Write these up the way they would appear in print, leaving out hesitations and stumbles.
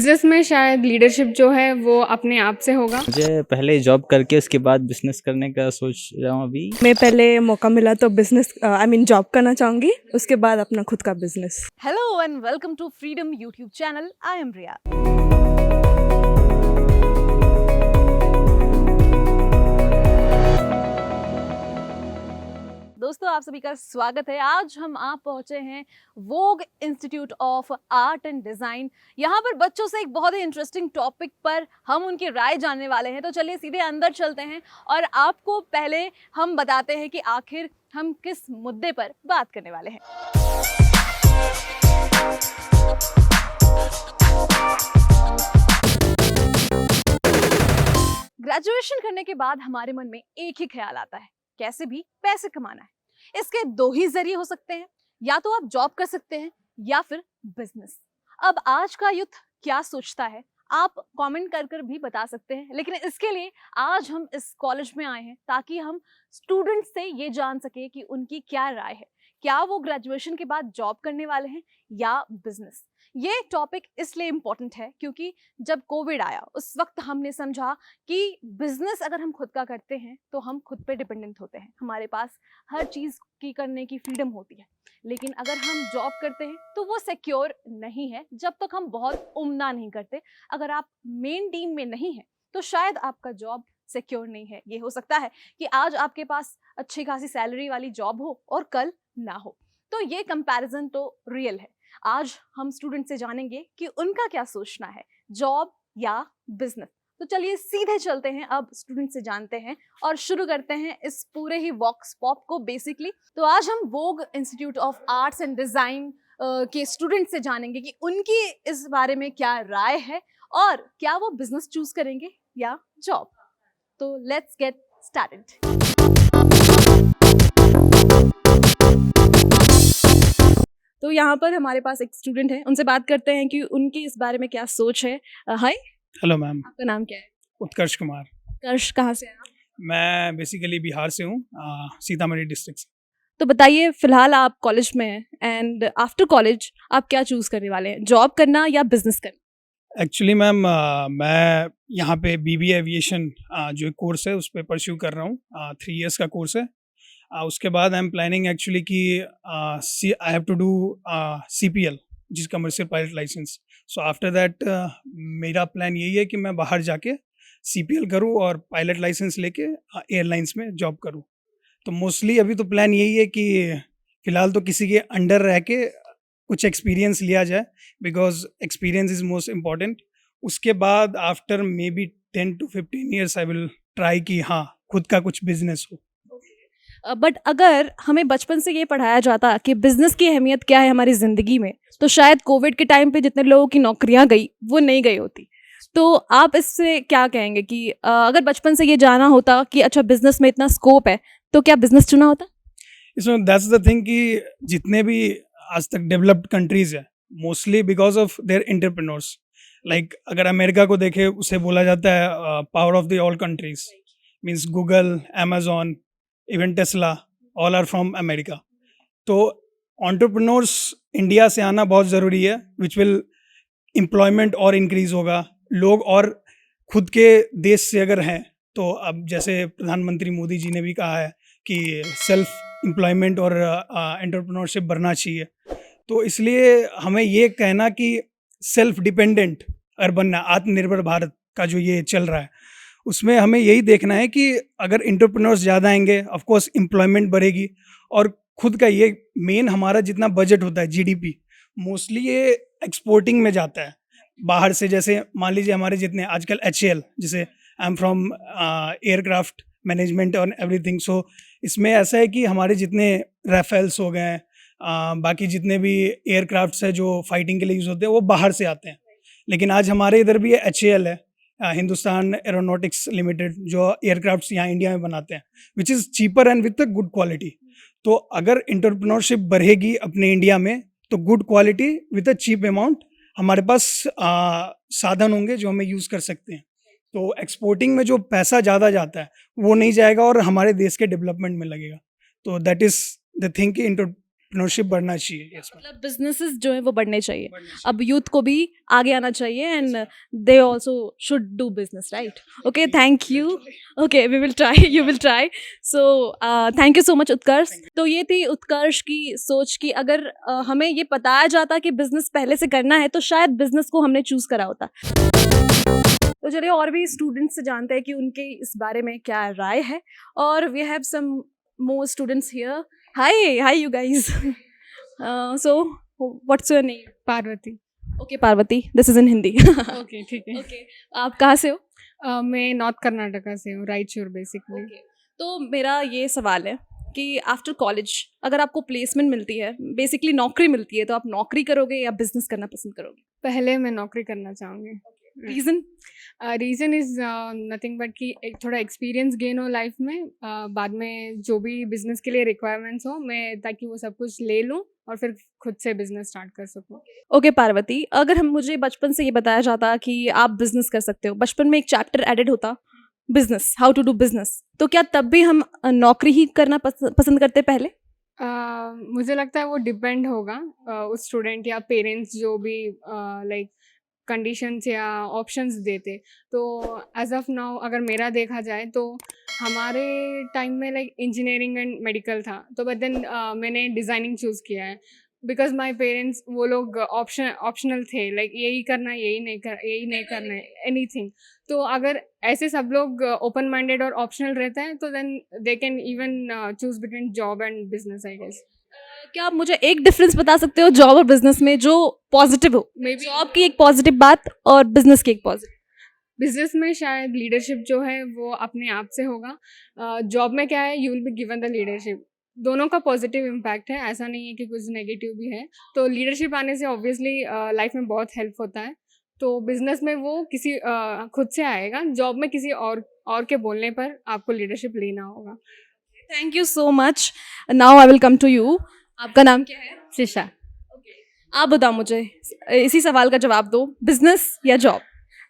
Business में शायद leadership जो है वो अपने आप से होगा। मुझे पहले जॉब करके उसके बाद बिजनेस करने का सोच रहा हूँ अभी। मैं पहले मौका मिला तो बिजनेस जॉब करना चाहूँगी, उसके बाद अपना खुद का business. Hello and welcome to Freedom YouTube channel. I am Riya. दोस्तों आप सभी का स्वागत है। आज हम आप पहुंचे हैं Vogue institute of art and design. यहाँ पर बच्चों से एक बहुत ही इंटरेस्टिंग टॉपिक पर हम उनकी राय जानने वाले हैं। तो चलिए सीधे अंदर चलते हैं और आपको पहले हम बताते हैं कि आखिर हम किस मुद्दे पर बात करने वाले हैं। ग्रेजुएशन करने के बाद हमारे मन में एक ही ख्याल आता है, कैसे भी पैसे कमाना है। इसके दो ही जरिए हो सकते हैं, या तो आप जॉब कर सकते हैं या फिर बिजनेस। अब आज का यूथ क्या सोचता है आप कमेंट कर भी बता सकते हैं, लेकिन इसके लिए आज हम इस कॉलेज में आए हैं ताकि हम स्टूडेंट्स से ये जान सके कि उनकी क्या राय है, क्या वो ग्रेजुएशन के बाद जॉब करने वाले हैं या बिजनेस। ये टॉपिक इसलिए इम्पोर्टेंट है क्योंकि जब कोविड आया उस वक्त हमने समझा कि बिजनेस अगर हम खुद का करते हैं तो हम खुद पे डिपेंडेंट होते हैं, हमारे पास हर चीज़ की करने की फ्रीडम होती है। लेकिन अगर हम जॉब करते हैं तो वो सिक्योर नहीं है जब तक हम बहुत उम्दा नहीं करते। अगर आप मेन टीम में नहीं हैं तो शायद आपका जॉब सिक्योर नहीं है। ये हो सकता है कि आज आपके पास अच्छी खासी सैलरी वाली जॉब हो और कल ना हो। तो ये कंपैरिजन तो रियल है। आज हम स्टूडेंट से जानेंगे कि उनका क्या सोचना है, जॉब या बिजनेस। तो चलिए सीधे चलते हैं, अब स्टूडेंट से जानते हैं और शुरू करते हैं इस पूरे ही वॉक्स पॉप को बेसिकली। तो आज हम Vogue institute of arts and design के स्टूडेंट से जानेंगे कि उनकी इस बारे में क्या राय है और क्या वो बिजनेस चूज करेंगे या जॉब। तो लेट्स गेट स्टार्टेड। तो यहाँ पर हमारे पास एक स्टूडेंट है, उनसे बात करते हैं कि उनकी इस बारे में क्या सोच है। हाय, हेलो मैम, आपका नाम क्या है? उत्कर्ष कुमार। उत्कर्ष, कहाँ से हैं आप? मैं बेसिकली बिहार से हूँ, सीतामढ़ी डिस्ट्रिक्ट से। तो बताइए, फिलहाल आप कॉलेज में हैं एंड आफ्टर कॉलेज आप क्या चूज करने वाले हैं, जॉब करना या बिजनेस करना? एक्चुअली मैम, मैं यहाँ पे बीबीए एविएशन जो कोर्स है उस पर परस्यू कर रहा हूँ। 3 इयर्स का कोर्स है। उसके बाद आई एम प्लानिंग एक्चुअली कि I have to do CPL, जिस commercial pilot licence. So after that मेरा प्लान यही है कि मैं बाहर जाके CPL करूँ और पायलट लाइसेंस लेके एयरलाइंस में जॉब करूँ। तो मोस्टली अभी तो प्लान यही है कि फ़िलहाल तो किसी के अंडर रह के कुछ एक्सपीरियंस लिया जाए, because experience is most important. उसके बाद after may be 10 to 15 years I will try कि हाँ खुद का कुछ बिजनेस हो। बट अगर हमें बचपन से ये पढ़ाया जाता कि बिजनेस की अहमियत क्या है हमारी ज़िंदगी में, तो शायद कोविड के टाइम पे जितने लोगों की नौकरियां गई वो नहीं गई होती। तो आप इससे क्या कहेंगे कि अगर बचपन से ये जाना होता कि अच्छा बिजनेस में इतना स्कोप है तो क्या बिजनेस चुना होता? इसमें दैट्स द थिंग कि जितने भी आज तक डेवलप्ड कंट्रीज है mostly because of their entrepreneurs. Like अगर अमेरिका को देखे, उसे बोला जाता है power of the all countries. Means Google, Amazon, even Tesla, all are from America. तो एंटरप्रेन्योर्स इंडिया से आना बहुत ज़रूरी है, विच विल एम्प्लॉयमेंट और इंक्रीज़ होगा। लोग और खुद के देश से अगर हैं तो अब जैसे प्रधानमंत्री मोदी जी ने भी कहा है कि सेल्फ एम्प्लॉयमेंट और एंटरप्रेन्योरशिप बढ़ना चाहिए। तो इसलिए हमें ये कहना कि सेल्फ डिपेंडेंट अगर बनना, आत्मनिर्भर भारत का जो ये चल रहा है, उसमें हमें यही देखना है कि अगर एंटरप्रेन्योर्स ज़्यादा आएंगे, ऑफ कोर्स एम्प्लॉयमेंट बढ़ेगी और खुद का ये मेन हमारा जितना बजट होता है GDP, मोस्टली ये एक्सपोर्टिंग में जाता है बाहर से। जैसे मान लीजिए हमारे जितने आजकल HAL, जैसे I am from aircraft management और एवरीथिंग। सो इसमें ऐसा है कि हमारे जितने राफेल्स हो गए, बाकी जितने भी एयरक्राफ्ट्स है जो फाइटिंग के लिए यूज़ होते हैं वो बाहर से आते हैं। लेकिन आज हमारे इधर भी HAL है, हिंदुस्तान एरोनॉटिक्स लिमिटेड, जो एयरक्राफ्ट्स यहाँ इंडिया में बनाते हैं, which is cheaper and with good quality. तो अगर एंटरप्रेन्योरशिप बढ़ेगी अपने इंडिया में तो good quality with a cheap amount हमारे पास साधन होंगे जो हमें यूज़ कर सकते हैं। तो एक्सपोर्टिंग में जो पैसा ज़्यादा जाता है वो नहीं जाएगा और हमारे देश के डेवलपमेंट में लगेगा। तो दैट इज़ द थिंग कि एंटरप्रेन्योरशिप बढ़ना चाहिए इसमें। मतलब बिजनेसेस जो है वो बढ़ने चाहिए, अब यूथ को भी आगे आना चाहिए and they also should do business, right? Okay, thank you. Okay, we will try, you will try. So thank you so much Utkarsh. तो ये थी उत्कर्ष की सोच कि अगर हमें ये बताया जाता कि बिजनेस पहले से करना है तो शायद बिजनेस को हमने चूज करा होता। तो चलिए और भी स्टूडेंट्स से जानते हैं कि उनके इस बारे में क्या राय है। और we have some more students here. Hi you guys. So what's your name? Parvati. Okay Parvati, this is in Hindi. Okay, ठीक है। ओके, आप कहाँ से हो? मैं नॉर्थ कर्नाटका से हूँ, रायचूर बेसिकली। तो मेरा ये सवाल है कि आफ्टर कॉलेज अगर आपको प्लेसमेंट मिलती है, बेसिकली नौकरी मिलती है, तो आप नौकरी करोगे या बिजनेस करना पसंद करोगे? पहले मैं नौकरी करना चाहूँगी। Reason? Reason is nothing but कि एक थोड़ा एक्सपीरियंस गेन हो लाइफ में, बाद में जो भी बिजनेस के लिए रिक्वायरमेंट्स हो मैं ताकि वो सब कुछ ले लूँ और फिर खुद से बिजनेस स्टार्ट कर सकूँ। ओके पार्वती, अगर हम मुझे बचपन से ये बताया जाता कि आप बिजनेस कर सकते हो, बचपन में एक चैप्टर एडेड होता business, how to do business, तो क्या तब भी हम नौकरी ही करना पसंद करते पहले? मुझे लगता है वो डिपेंड होगा उस स्टूडेंट या पेरेंट्स जो भी लाइक कंडीशंस या ऑप्शंस देते। तो एज ऑफ नाउ अगर मेरा देखा जाए तो हमारे टाइम में लाइक इंजीनियरिंग एंड मेडिकल था, तो बट देन मैंने डिज़ाइनिंग चूज़ किया है बिकॉज माय पेरेंट्स वो लोग ऑप्शनल थे, लाइक यही करना है, यही नहीं करना है, एनीथिंग। तो अगर ऐसे सब लोग ओपन माइंडेड और ऑप्शनल रहता है तो then they can even choose between job and business, I guess. क्या आप मुझे एक डिफरेंस बता सकते हो जॉब और बिजनेस में जो पॉजिटिव हो? जॉब की एक पॉजिटिव बात और बिजनेस की एक पॉजिटिव। बिजनेस में शायद लीडरशिप जो है वो अपने आप से होगा। जॉब में क्या है, you will be given the leadership. दोनों का पॉजिटिव इम्पैक्ट है, ऐसा नहीं है कि कुछ नेगेटिव भी है। तो लीडरशिप आने से ऑब्वियसली लाइफ में बहुत हेल्प होता है। तो बिजनेस में वो किसी खुद से आएगा, जॉब में किसी और के बोलने पर आपको लीडरशिप लेना होगा। Thank you so much. Now I will come to you. आपका नाम क्या है? शिशा। आप बताओ मुझे, इसी सवाल का जवाब दो, बिजनेस या जॉब?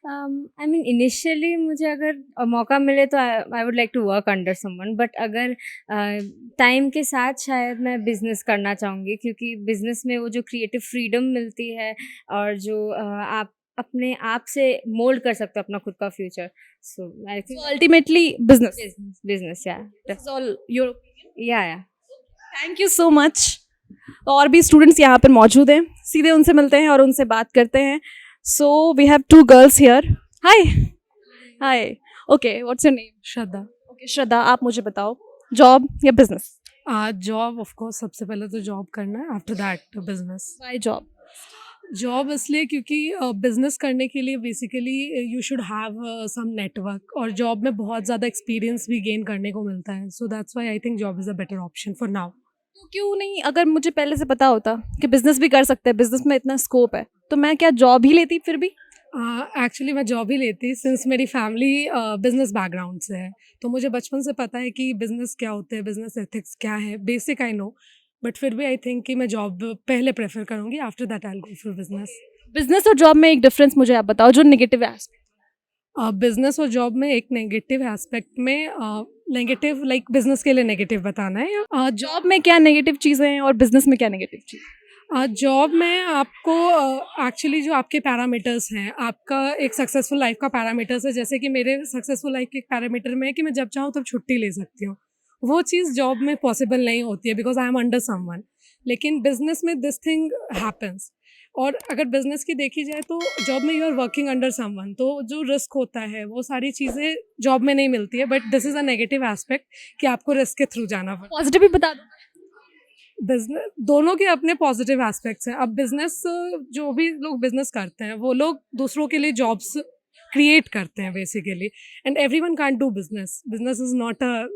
आई मीन इनिशियली मुझे अगर मौका मिले तो I would like to work under someone, but अगर टाइम के साथ शायद मैं बिज़नेस करना चाहूँगी, क्योंकि बिज़नेस में वो जो क्रिएटिव फ्रीडम मिलती है और जो आप अपने आप से मोल्ड कर सकते हो अपना खुद का future. So I think ultimately business. Business या दैट्स ऑल योर। या थैंक यू सो मच। और भी स्टूडेंट्स यहाँ पर मौजूद हैं, सीधे उनसे मिलते हैं और उनसे बात करते हैं। So we have two girls here. Hi. Okay, what's your name? Shraddha. Okay Shraddha, आप मुझे बताओ, जॉब या बिजनेस? जॉब ऑफ कोर्स, सबसे पहले तो जॉब करना है, after that business. Why job? Job इसलिए क्योंकि बिजनेस करने के लिए basically you should have some network, और जॉब में बहुत ज़्यादा एक्सपीरियंस भी गेन करने को मिलता है। So that's why I think job is a better option for now. तो क्यों नहीं, अगर मुझे पहले से पता होता कि बिजनेस भी कर सकते हैं, बिजनेस में इतना स्कोप है, तो मैं क्या जॉब ही लेती फिर भी? एक्चुअली मैं जॉब ही लेती, सिंस मेरी फैमिली बिजनेस बैकग्राउंड से है, तो मुझे बचपन से पता है कि बिजनेस क्या होते हैं, बिजनेस एथिक्स क्या है, बेसिक आई नो। बट फिर भी आई थिंक कि मैं जॉब पहले प्रेफर करूँगी, after that I will go for business. Business और जॉब में एक डिफरेंस मुझे आप बताओ, जो नेगेटिव एस्पेक्ट। बिजनेस और जॉब में एक नेगेटिव एस्पेक्ट में, नेगेटिव लाइक बिजनेस के लिए नेगेटिव बताना है, या जॉब में क्या नेगेटिव चीज़ें हैं और बिजनेस में क्या नेगेटिव चीज़? जॉब में आपको एक्चुअली जो आपके पैरामीटर्स हैं, आपका एक सक्सेसफुल लाइफ का पैरामीटर्स है, जैसे कि मेरे सक्सेसफुल लाइफ के एक पैरामीटर में है कि मैं जब चाहूँ तब छुट्टी ले सकती हूँ। वो चीज़ जॉब में पॉसिबल नहीं होती है, because I am under someone. लेकिन बिजनेस में दिस थिंग हैपन्स। और अगर बिजनेस की देखी जाए तो जॉब में you are working under someone, तो जो रिस्क होता है वो सारी चीज़ें जॉब में नहीं मिलती है। But this is a negative aspect कि आपको रिस्क के थ्रू जाना पड़ता है। पॉजिटिव भी बता दो। बिजनेस दोनों के अपने पॉजिटिव एस्पेक्ट्स हैं। अब बिजनेस, जो भी लोग बिजनेस करते हैं वो लोग दूसरों के लिए जॉब्स क्रिएट करते हैं basically, and everyone can't do business. Business is not a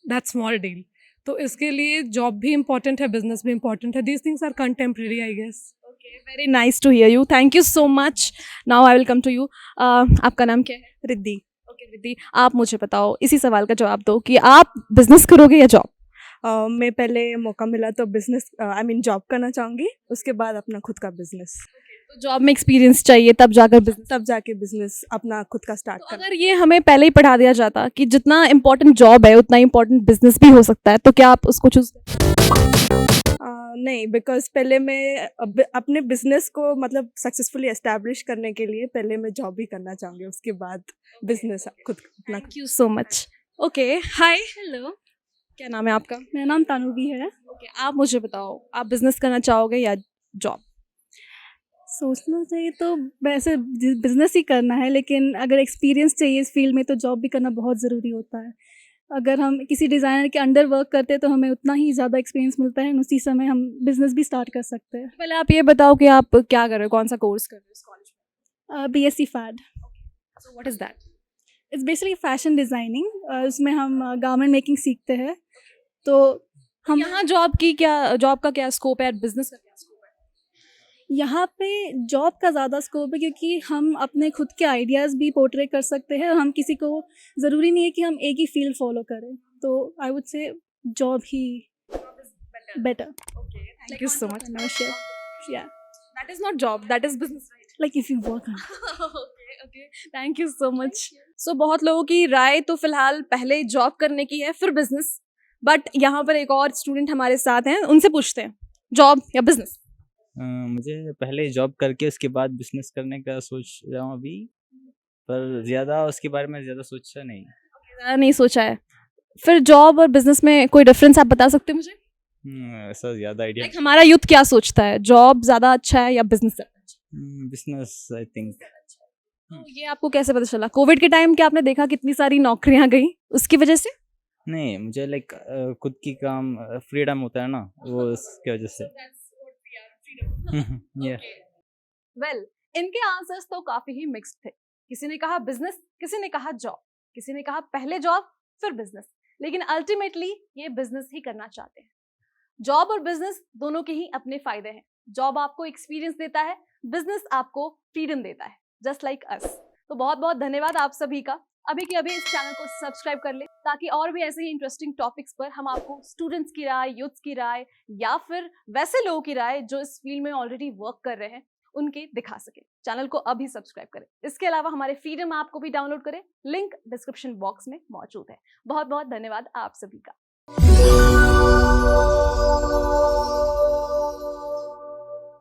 that small deal. तो इसके लिए जॉब भी इम्पॉर्टेंट है, बिजनेस भी इम्पॉर्टेंट है। These things are contemporary, I guess. Very nice to hear you, thank you so much. Now I will come to you. आपका नाम क्या है? रिद्धि। ओके रिद्धि, आप मुझे बताओ, इसी सवाल का जवाब दो कि आप बिजनेस करोगे या जॉब? मैं पहले मौका मिला तो बिजनेस जॉब करना चाहूँगी, उसके बाद अपना खुद का बिजनेस। तो जॉब में एक्सपीरियंस चाहिए, तब जाके बिजनेस अपना खुद का स्टार्ट तो करना। अगर ये हमें पहले ही पढ़ा दिया जाता कि जितना इम्पोर्टेंट जॉब है उतना इम्पोर्टेंट बिजनेस भी हो सकता है, तो क्या आप उसको चूज? नहीं, बिकॉज़ पहले मैं अपने बिज़नेस को मतलब सक्सेसफुली एस्टैब्लिश करने के लिए पहले मैं जॉब ही करना चाहूँगी, उसके बाद बिज़नेस खुद अपना। Thank you so much. Okay, hi, hello, क्या नाम है आपका? मेरा नाम तानूवी है। ओके, आप मुझे बताओ, आप बिजनेस करना चाहोगे या जॉब? सोचना चाहिए तो वैसे बिज़नेस ही करना है, लेकिन अगर एक्सपीरियंस चाहिए इस फील्ड में तो जॉब भी करना बहुत ज़रूरी होता है। अगर हम किसी डिज़ाइनर के अंडर वर्क करते हैं तो हमें उतना ही ज़्यादा एक्सपीरियंस मिलता है, उसी समय हम बिज़नेस भी स्टार्ट कर सकते हैं। पहले आप ये बताओ कि आप क्या कर रहे हो, कौन सा कोर्स कर रहे हो इस कॉलेज में? BSc FAD, so what is that? It's basically fashion designing. उसमें हम गारमेंट मेकिंग सीखते हैं। तो हम यहाँ जॉब का क्या स्कोप है, बिजनेस का क्या स्कोप है? यहाँ पे जॉब का ज़्यादा स्कोप है, क्योंकि हम अपने खुद के आइडियाज़ भी पोर्ट्रे कर सकते हैं। हम किसी को ज़रूरी नहीं है कि हम एक ही फील्ड फॉलो करें, तो आई वुड से जॉब ही better. Thank you so much. या that is not job, that is business, right? Like if you work okay, thank you so much. सो बहुत लोगों की राय तो फिलहाल पहले जॉब करने की है फिर बिजनेस, बट यहाँ पर एक और स्टूडेंट हमारे साथ हैं, उनसे पूछते हैं जॉब या बिजनेस। मुझे पहले जॉब करके उसके बाद बिजनेस करने का सोच रहा हूँ अभी, पर ज़्यादा उसके बारे में ज़्यादा सोचा नहीं। नहीं सोचा है, फिर जॉब और बिजनेस में कोई डिफरेंस आप बता सकते हैं मुझे? ऐसा ज़्यादा आइडिया। लाइक हमारा यूथ क्या सोचता है, जॉब ज़्यादा अच्छा है या बिजनेस ज़्यादा अच्छा है? Business I think. तो ये आपको कैसे पता चला? कोविड के टाइम क्या आपने देखा कितनी सारी नौकरियां गई उसकी वजह से? नहीं, मुझे लाइक खुद की काम फ्रीडम होता है ना, वो उसकी वजह से। Yeah. वेल, इनके आंसर्स तो काफी ही मिक्स्ड थे। किसी ने कहा बिजनेस, किसी ने कहा जॉब, किसी ने कहा पहले जॉब फिर बिजनेस, लेकिन अल्टीमेटली ये बिजनेस ही करना चाहते हैं। जॉब और बिजनेस दोनों के ही अपने फायदे हैं। जॉब आपको एक्सपीरियंस देता है, बिजनेस आपको फ्रीडम देता है, जस्ट लाइक अस। तो बहुत बहुत धन्यवाद आप सभी का। अभी के अभी इस चैनल को सब्सक्राइब कर ले, ताकि और भी ऐसे ही इंटरेस्टिंग टॉपिक्स पर हम आपको स्टूडेंट्स की राय, यूथ्स की राय या फिर वैसे लोगों की राय जो इस फील्ड में ऑलरेडी वर्क कर रहे हैं उनके दिखा सके। चैनल को अभी सब्सक्राइब करें। इसके अलावा हमारे फ्रीडम ऐप को भी डाउनलोड करें, लिंक डिस्क्रिप्शन बॉक्स में मौजूद है। बहुत बहुत धन्यवाद आप सभी का।